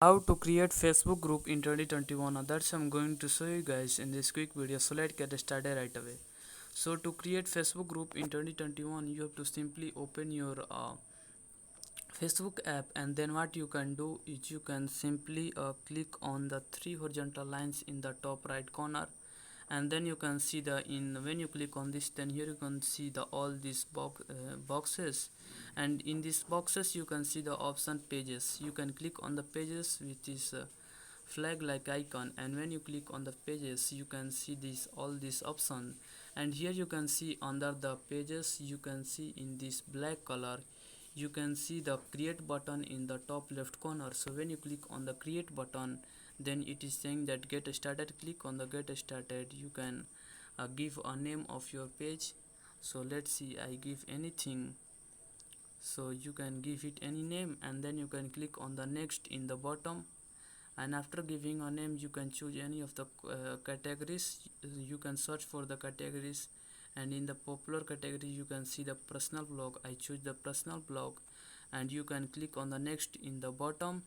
How to create Facebook group in 2021. That's I'm going to show you guys in this quick video. So let's get started right away. So to create Facebook group in 2021, you have to simply open your Facebook app, and then what you can do is you can simply click on the three horizontal lines in the top right corner, and then you can see the in when you click on this, then here you can see the all these boxes, and in these boxes you can see the option pages. You can click on the pages with this flag like icon, and when you click on the pages you can see this all this option, and here you can see under the pages you can see in this black color you can see the create button in the top left corner. So when you click on the create button, then it is saying that get started. Click on the get started. You can give a name of your page. So let's see, I give anything, so you can give it any name, and then you can click on the next in the bottom, and after giving a name you can choose any of the categories. You can search for the categories, and in the popular category you can see the personal blog. I choose the personal blog, and you can click on the next in the bottom,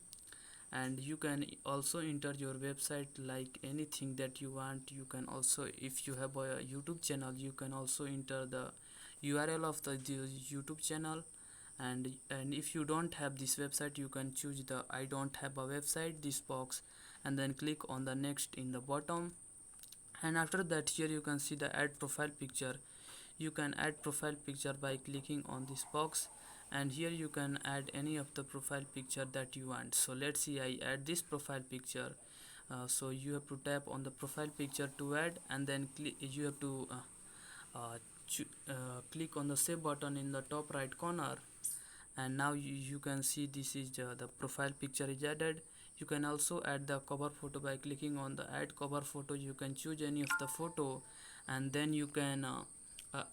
and you can also enter your website like anything that you want. You can also, if you have a YouTube channel, you can also enter the URL of the YouTube channel, and if you don't have this website you can choose the I don't have a website this box, and then click on the next in the bottom, and after that here you can see the add profile picture. You can add profile picture by clicking on this box, and here you can add any of the profile picture that you want. So let's see, I add this profile picture. So you have to tap on the profile picture to add, and then you have to uh, click on the save button in the top right corner, and now you can see this is the profile picture is added. You can also add the cover photo by clicking on the add cover photo. You can choose any of the photo, and then you can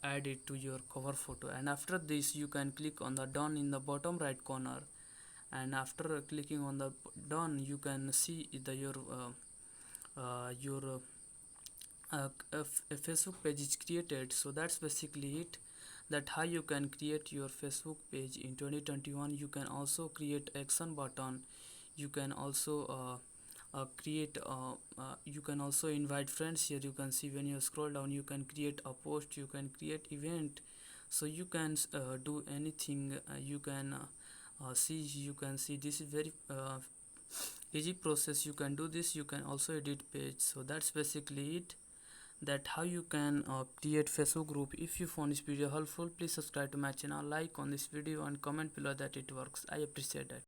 add it to your cover photo, and after this you can click on the done in the bottom right corner, and after clicking on the done you can see the your a Facebook page is created. So that's basically it, that how you can create your Facebook page in 2021. You can also create action button. You can also you can also invite friends. Here you can see when you scroll down you can create a post, you can create event. So you can do anything. You can see, you can see this is very easy process. You can do this. You can also edit page. So that's basically it, that how you can create Facebook group. If you found this video helpful, please subscribe to my channel, like on this video, and comment below that it works. I appreciate that.